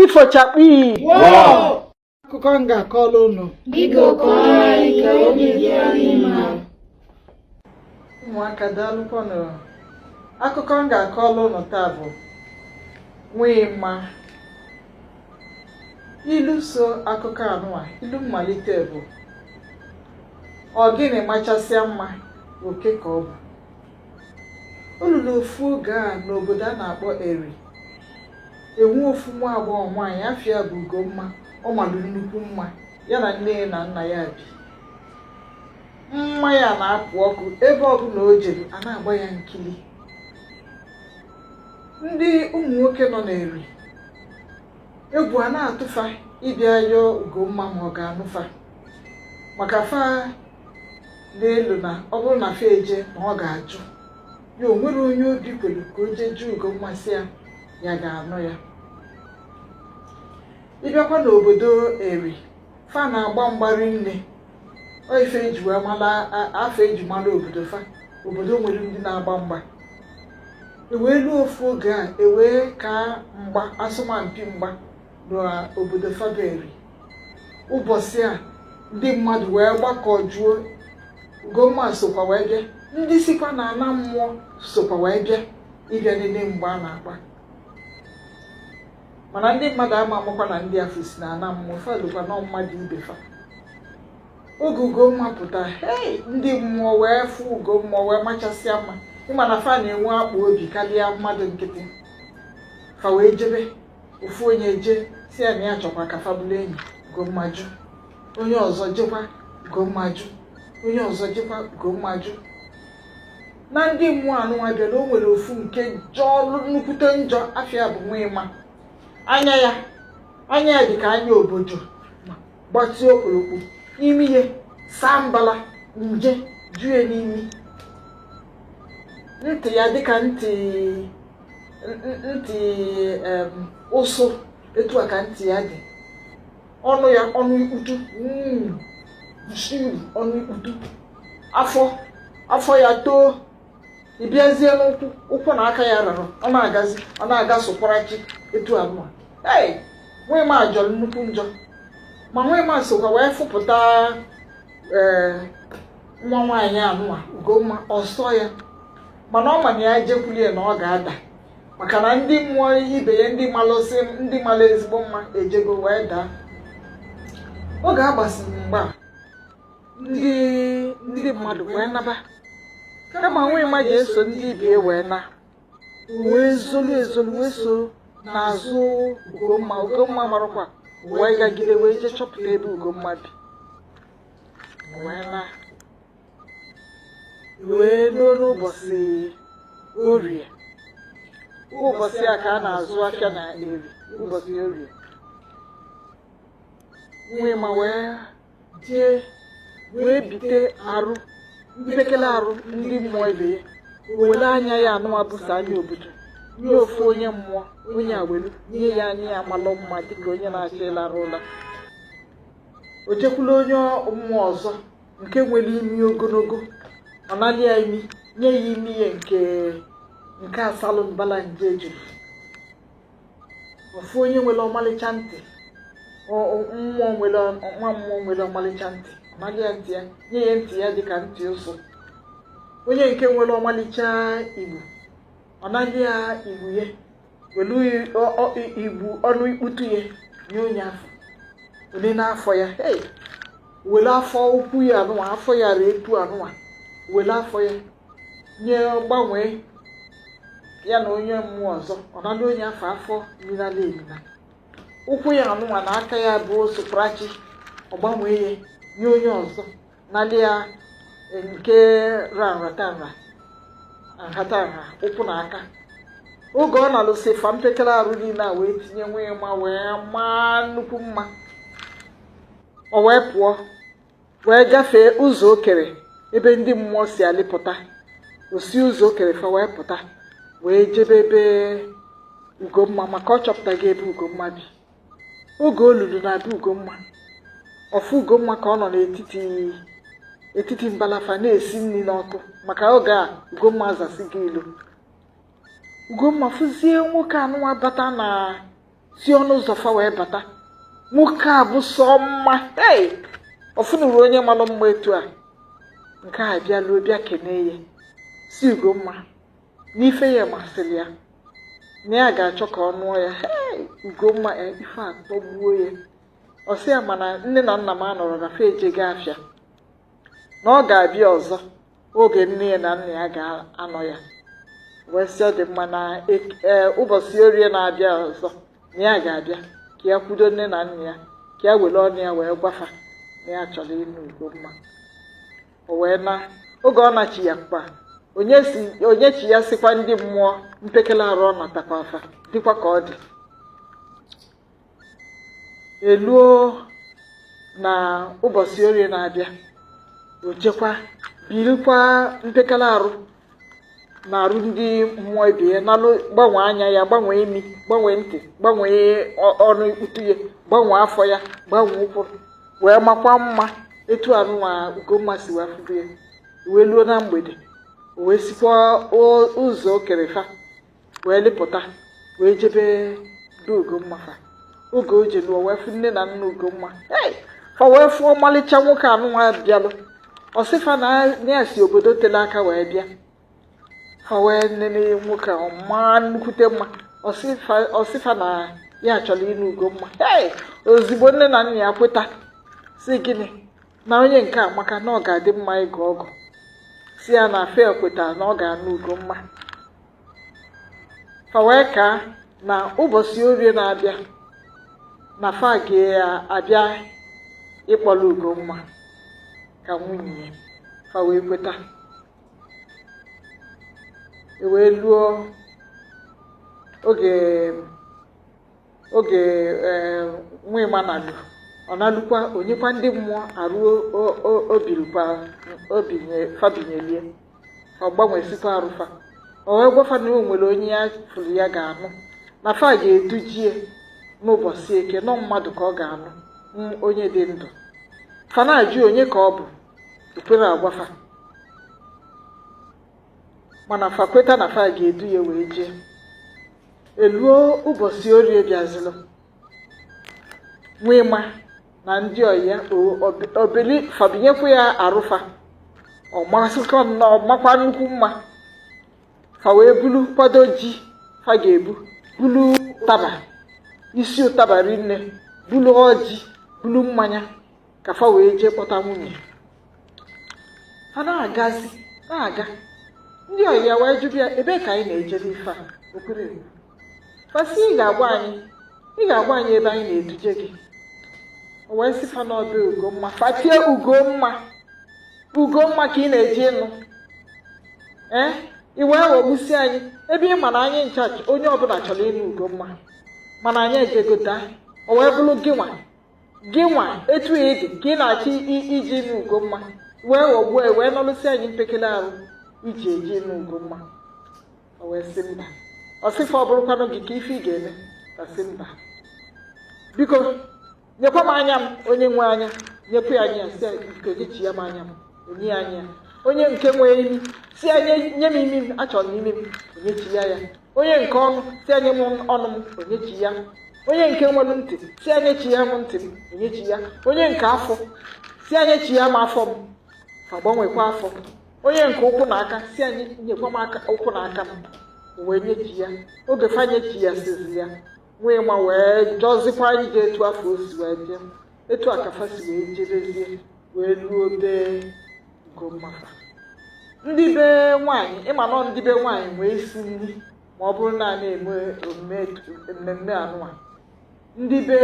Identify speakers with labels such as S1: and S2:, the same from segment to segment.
S1: ifo chakpi.
S2: Akụkọ m ga-akọrọ unu.
S3: Biko kọọrọ anyị ka obi dị anyị mma.
S2: Ụmụaka daalụkwanụ. Akụkọ m ga-akọrọ unu taa bụ Nwịma. Ilu so akụkọ anụwa, ilu mmalite bụ ọ gịnị machasịa mma oke ka ọ bụ. O luru ofu oge a n'obodo a na-akpọ Eri. Enwe ofu nwa agbọghọ nwaanyị afọ ya bụ Ugomma. Ọ malụ nnukwu mma ya na nne na nna ya bi. Mma ya na-apụ ọkụ ebe ọbụla o jere a na-agba ya nkili. Ndị ụmụ nwoke nọ n'Eri egwu a na-atụfa ịbịa yọọ Ugomma ma ọ ga-anụfa, maka fa n'elu na ọ bụrụ na fa eje ma ọ ga-ajụ ya. O nwere onye obi kwere ka o jee jụ Ugomma sị ya ga-anụ ya. Ịbịakwa n'obodo Eri, fa na-agba mgbari nne. Ọ ife eji wee mara afọ eji mara obodo fa. Obodo nwere ndị na-agba mgba. Ewee luo ofu oge a ewee ka mgba asọmpi mgba n'obodo fa bụ Eri. Ụbọchị a ndị mmadụ wee gbakọ juo. Ugomma sokwa wee bịa. Ndị sikwa na ana mmụọ sokwa wee bịa ịbịa nene mgba a na-agba. Mana ndị mmadụ ama amakwa na ndị afọ si na ana mmụọ fa lụkwa nọ mmadụ ibe fa. Oge Ugomma pụta, ndị mmụọ wee fụ Ugomma wee machasịa mma. Ịma na fa na-enwe akpụ obi karịa mmadụ nkịtị. Fa wee jebe ofu onye je si ya na ya chọkwa ka fa bụrụ enyi. Ugomma jụ. Onye ọzọ jekwa, Ugomma jụ. Onye ọzọ jekwa, Ugomma jụ. Na ndị mmụọ anụnwa bịara, o nwere ofu nke jọọ nnukwute njọ afịa bụ Nwịma. Anya ya dị ka anya obodo gbatịa okpurukpu, imi ya saa mbala nje ju ya n'imi. Ntị ya dịka ntị ụsụ, etu a ka ntị ya dị. Ọnụ ya ọnụ ikputu, ọnụ ikputu. Afọ ya too. Ịbịazie n'ụkwụ, ụkwụ na aka ya rarụ, ọ na-aga sụkwarachi etu abụọ. Nwịma jọrọ nnukwu njọ. Ma Nwịma sokwa wee fụpụta nwa nwaanyị anụwa Ugomma ọsọ ya. Mana ọ ma na ya jekwulie na ọ ga-ada, maka na ndị mmụọ ibe ya ndị mara ezigbo mma ejego wee daa. Oge agbasiri mgba ndị mmadụ wee naba. Kama Nwịma ji eso ndị ibie wee na, wee zolu wee so n'azụ Ugomma. Ugomma marakwa wee gagide wee jee chọpụta ebe Ugomma bi. Wee luo n'ụbọchị Orie. Ụbọchị a ka a na-azụ afịa na Eri, ụbọchị Orie. Nwịma wee jee wee bite arụ, mpekele arụ ndị mmụọ ibe ya. Were anya ya anụwa bụsa anya obodo nye ofu onye mmụọ, onye awelu nye ya anya ya malụ mma dịka onye na-achọ ịlara ụla. O jekwula onye mmụọ ọzọ nke nwere imi ogologo, ọ nalị ya imi, nye ya imi ya nke asalụ mbala nje juru. Ofu onye nwere ọmalịcha ntị, nwa mmụọ nwere ọmalịcha ntị, ọ nalị ya ntị ya, nye ya ntị ya dịka ntị ụsụ. Onye nke nwere ọmalịcha igbu, ọ nalị ya igbu ya, welu igbu ọnụ ikputu ya nye onye afọ. Onye n'afọ ya, wele afọ ukwu ya anụwa, afọ ya reetu anụwa, wele afọ ya nye gbanwee ya na onye mmụọ ọzọ. Ọ nalị onye afọ minala emina. Ụkwụ ya anụwa na aka ya bụ sụprachi, ọ gbanwee ya nye onye ọzọ, nalị ya nke nhatanha ụkwụ na aka. Oge ọ na-alụsị fa mpekere arụ niile a wee tinye Nwịma wee maa nnukwu mma. O wee pụọ wee gafee ụzọ okere ebe ndị mmụọ si alịpụta. O si ụzọ okere fa wee pụta wee jebe ebe Ugomma, maka ọ chọpụtaghị ebe Ugomma bi. Oge o luru na be Ugomma, ọfụ Ugomma ka ọ nọ n'etiti mbalafa na-esi nri n'ọkụ, maka oge a Ugomma zasigo ilo. Ugomma fụzie nwoke anụwa bata si ọnụ ụzọ fa wee bata. Nwoke a bụ sọ mma. Ọfụnụrụ onye malụ mma etu a. Nke a bịa luo bịa kene ya si Ugomma n'ife ya masịrị ya na ya ga-achọ ka ọ nụọ ya. Ugomma ife a kpọgbuo ya. Ọ sị ya mana nne na nna m anọrọ na fa eje gaa afịa na ọ ga-abịa ọzọ oge nne ya na nna ya ga-anọ ya. Wee sị ọ dị mma na ụbọchị orie na-abịa ọzọ na ya ga-abịa ka ya kwudo nne na nna ya ka ya were ọnụ ya wee gwafa na ya chọrọ ịnụ Ugomma. O wee na oge ọ nachi ya kpa onye chi ya sikwa ndị mmụọ mpekele arụ ọ natakwa afa dịkwa ka ọ dị. Eluo na ụbọchị orie na-abịa o jekwa birikwa mpekele arụ na arụ ndị mmụọ ibe ya nalụ gbanwee anya ya gbanwee imi gbanwee ntị gbanwee ọnụ ikputu ya gbanwee afọ ya gbanwee ụkwụ wee makwa mma etu anụnwa Ugomma si wee fụrụ ya. Wee luo na mgbede o wee sikwa ụzọ okerefa wee lịpụta wee jebe be Ugomma fa. Oge o jelu o wee fụ nne na nna Ugomma fa wee fụ ọmalịcha nwoke anụnwa bịalụ. Ọ sịfa na ya si obodo tele aka wee bịa. Fa wee nene nwoke a ọma nnukwute mma. Ọ sịfa na ya chọrọ ịnụ Ugomma. Ozigbo nne na nna ya kweta si gịnị na onye nke a maka na ọ ga-adị mma ịgụ ọgụ. Si ya na fe kweta na ọ ga-anụ Ugomma. Fa wee ka na ụbọchị orie na-abịa na fa ga-abịa ịkpọrọ Ugomma ka nwunye. Fa wee kweta. Wee luo oge Nwima na-alụ ọ na-alụkwa onyekwa ndị mmụọ arụ fabinyelie ọ gbanwesikwa arụfa. O wee gwafa na o nwere onye ya fụrụ ya ga-anụ na fa ga-edujie n'ụbọchị eke nọ mmadụ ka ọ ga-anụ onye dị ndụ. Fa na-ajụ onye ka ọ bụ okpere agwafa mana fa kweta na fa ga-edu ya wee jee. Eluo ụbọchị orie bịazilụ Nwima na ndị ọyị ya obeli fabinyekwa ya arụfa ọ makwa nnukwu mma. Fa wee bulu kwado ji fa ga-ebu bulu ụtaba isi ụtaba rinne bulu ọjị bulu mmanya ka fa wee jee kpọta nwunye. Fa na-agazi na-aga ndị ọyị ya wee jụbịa ebe ka anyị na-ejere ife a okpere. Fa sị ị ga-agwa anyị ebe anyị na-eduje gị. O wee sị fa n'ọbe Ugomma. Fa tie Ugomma ka ị na-eje ịnụ. I wee ghọgbusi anyị ebe ị ma na anyị nchaachị onye ọbụla chọrọ ịnụ Ugomma mana anyị ejegota. O wee bụrụ gịnwa etu ị dị ka ị na-achọ iji ịnụ Ugomma wee ghọgbuo wee nọlụsi anyị mpekele arụ iji eji ịnụ Ugomma. O wee sị mba. Ọ sịfa ọ bụrụkwanụ gị ka ife ị ga-eme. Ka sị mba biko nyekwa m anya m onye nwe anya nyekwa ya anya si biko nyechi ya m anya m onye ya anya. Onye nke nwee imi si anya nye m imi m achọrọ m imi m onyechi ya. Onye nke ọnụ si anya m ọnụ m onyechi ya. Onye nke nwere ntị si anya chi ya m ntị m onyechi ya. Onye nke afọ si anya chi ya m afọ m fa gbanwekwa afọ. Onye nke ụkwụ na aka si anya nyekwa m ụkwụ na aka m wee nyechi ya. Oge fa nyechi ya sizi ya Nwima wee jọzikwa anyị ji etu afọ o si wee bịa etu a ka fa si wee jebezie wee luo be Ugomma fa. Ndị be nwaanyị ịma nọ ndị be nwaanyị wee isi nri ma ọ bụrụ na a na-eme mmemme anụnwa. Ndị be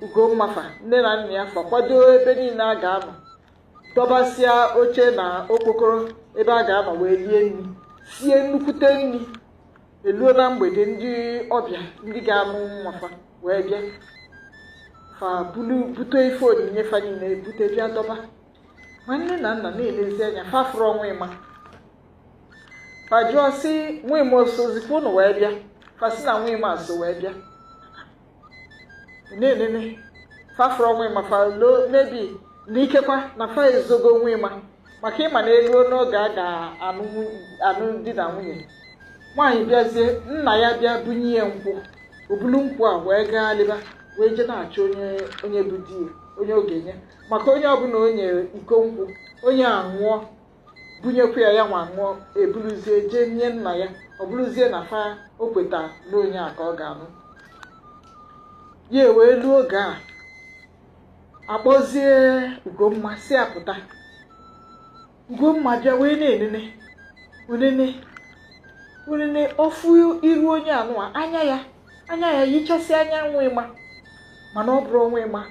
S2: Ugomma fa nne na nna ya fa kwado ebe niile a ga-anọ dọbasịa oche na okpokoro ebe a ga-anọ wee rie nri sie nnukwute nri. Eluo na mgbede ndị ọbịa ndị ga-anụ nwa fa wee bịa fa bute ife onyinye fa niile bute bịa dọba. Ma nne na nna na-elezi anya fa fụrụ Nwima. Fa jụọ sị Nwima osozikwa ụnụ wee bịa. Fa sị na Nwima so wee bịa. Na-enene fa fụrụ Nwima fa loo mebi n'ikekwa na fa ezogo Nwima maka ịma na eluo n'oge a ga-anụ di na nwunye. Nwaanyị bịazie nna ya bịa bunye ya nkwụ obulu nkwụ a wee gaa leba wee je na-achọ onye bụ di onye ogenye maka onye ọbụla o nyere iko nkwụ onye a ṅụọ bunyekwa ya nwa ṅụọ ebuluzie jee nye nna ya ọ bụrụzie na fa o kweta na onye a ka ọ ga-anụ ya wee luo oge a akpọzie Ugomma si apụta. Ugomma bịa wee na-enene ofu iru onye anụwa anya ya yichasị anya nwa ịma mana ọ bụrụ onwe ịma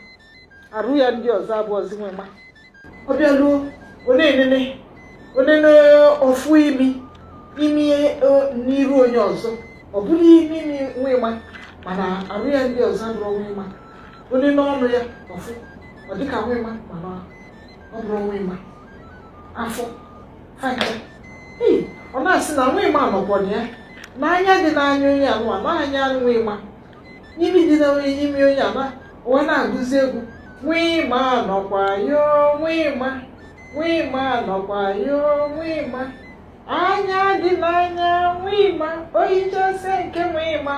S2: arụ ya ndị ọzọ abụọzi nwa ịma ọ bịa luo onene ofu imi n'iru onye ọzọ ọ bụrụ imi nwa ịma mana arụ ya ndị ọzọ abụrụ onwe ịma onene ọnụ ya ọfụ ọ dịka nwa ịma mana ọ bụrụ onwe ịma afọ ọ na-asị na nwa ịma nọkwọrọ ya n'anya dị n'anya onye anụwa n'anya nwa ịma imi dị n'ime onye ana ụwa na-agụzi egwu nwa ịma nọkwa yo nwa ịma nọkwa yo nwa ịma anya dị n'anya nwa ịma oyichasị nke nwa ịma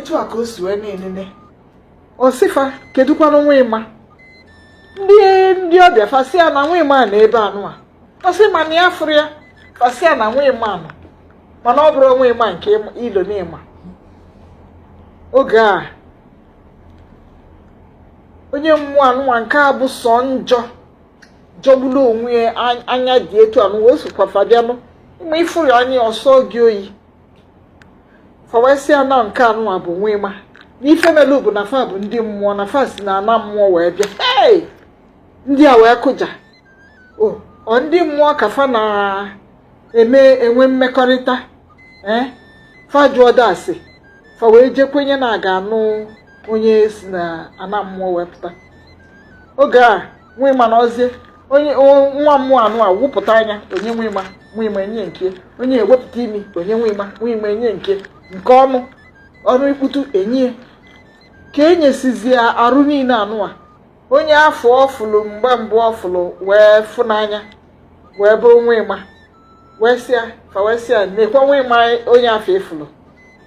S2: etu a ka o si wee na-enene osifa kedukwanụ nwa ịma ndị ọbịa fasịa na nwa ịma na ebe anụ a ọsị mana ya fụrụ ya fasịa na nwa ịma nọ mana ọ bụrụ nwa ịma nke ilo na ịma oge a onye mmụọ anụnwa nke a bụ sọ njọ jọgbulu onwe ya anya dị etu anụnwa o sokwa fabịanụ ịma ifụrụ anya ọsọ gị oyi fawasịa na nke anụnwa bụ nwa ịma n'ife melu bụ na fa bụ ndị mmụọ na fa si na ana mmụọ wee bịa ndị a wee kụja ọ ndị mmụọ ka fa na-enwe mmekọrịta fa jụọ dasị fa wee jekwenye na aga anụ onye si na ana mmụọ wee pụta oge a nwa ịma na ozie onye nwa mmụọ anụ a wụpụta anya onye nwa ịma enye nke onye ewepụta imi onye nwa ịma enye nke ọnụ ikputu enye ka enyesizie arụ niile anụwa onye afọ ọfụlụ mgbe mbụ ọfụlụ wee fụnanya wee bụrụ nwa ịma wee sịa nekwa nwa ịma onye afọ ịfụlụ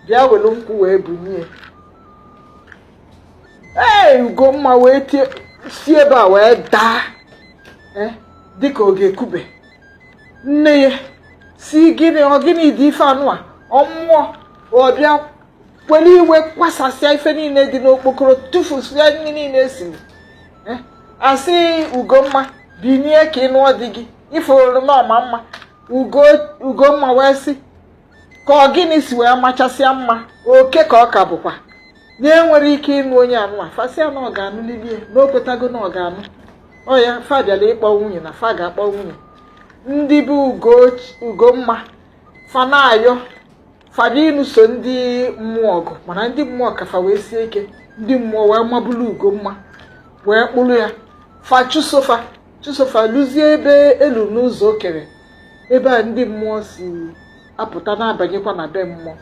S2: bịa welu nkwụ wee bunye Ugomma wee si ebe a wee daa dịka ọ ga-ekube nne ya si gịnị dị ife anụwa ọmmụọ ọbịa kwere iwe kwasasịa ife niile dị n'okpokoro tụfusịa nri niile esiri asị Ugomma binie ka ị nụọ di gị ifuru n'ọma mma Ugomma wee sị ka ọ gịnị si wee machasịa mma oke ka ọ ka bụkwa na-enwere ike ịnụ onye anụwa fasịa na ọ ga-anụ libie na o kwetago na ọ ga-anụ ọ ya fa bịara ịkpọ nwunye na fa ga-akpọ nwunye ndị bụ Ugomma fa na-ayọ fadinu so ndị mmụọ ọgụ mana ndị mmụọ ka fa wee sie ike ndị mmụọ wee mabulu Ugomma wee kpụrụ ya fa chụsofa lụzie ebe elu n'ụzọ okere ebe a ndị mmụọ si apụta na-abanyekwa na be mmụọ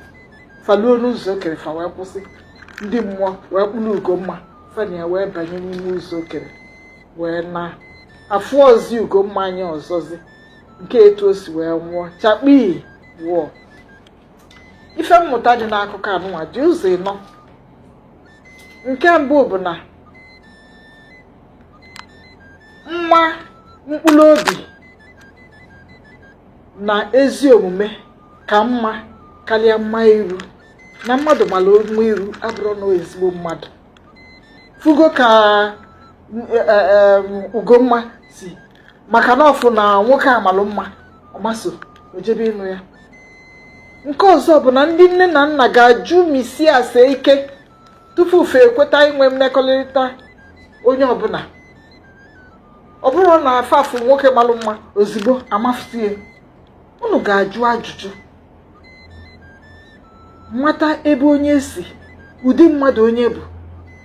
S2: faluo n'ụzọ okere fa wee kwụsị ndị mmụọ wee kpụrụ Ugomma fana ya wee banye n'ime ụzọ okere wee na afụ ọzi Ugomma anya ọzọzi nke etu o si wee nwụọ chakpi wụọ ife mmụta dị n'akụkọ anụnwa dị ụzọ ịnọ. Nke mbụ bụ na mma mkpụrụ obi na ezi omume ka mma karịa mma iru, na mmadụ mara mma iru abụrụ na ezigbo mmadụ. Fugo ka Ugomma si maka na ọfụ na nwoke amalụ mma ọmaso ojebe ịnụ ya. Nke ọzọ bụ na ndị nne na nna ga-ajụ misi ase ike tupu fe ekweta inwe mmekọrịta onye ọbụla. Ọ bụrụ na afafụ nwoke malụ mma ozigbo amafutie, unu ga-ajụ ajụjụ nwata ebe onye si, ụdị mmadụ onye bụ,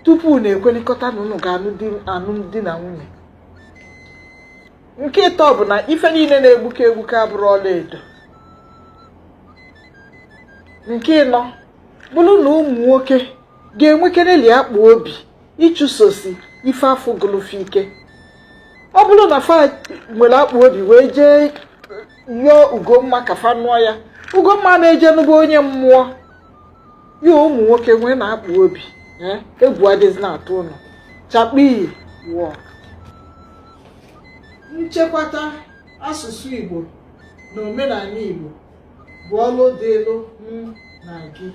S2: tupu na ekwelikọta na unu ga-anụ di na nwunye. Nke ịtọ bụ na ife niile na-egbuke egbuke abụrụ ọla edo. Nke ịnọ bụrụ na ụmụ nwoke ga-enwekereli akpa obi ịchụsosi ife afọ gụlụfe ike. Ọ bụrụ na fa nwere akpa obi wee jee yọọ Ugomma ka fa nụọ ya, Ugomma na-eje n'ụba onye mmụọ. Ya ụmụ nwoke nwee na akpa obi, egwu adịghị na-atụ ụnụ. Chakpi wụọ. Nchekwata asụsụ Igbo na omenala Igbo bụ ọlụ dị elu na gị.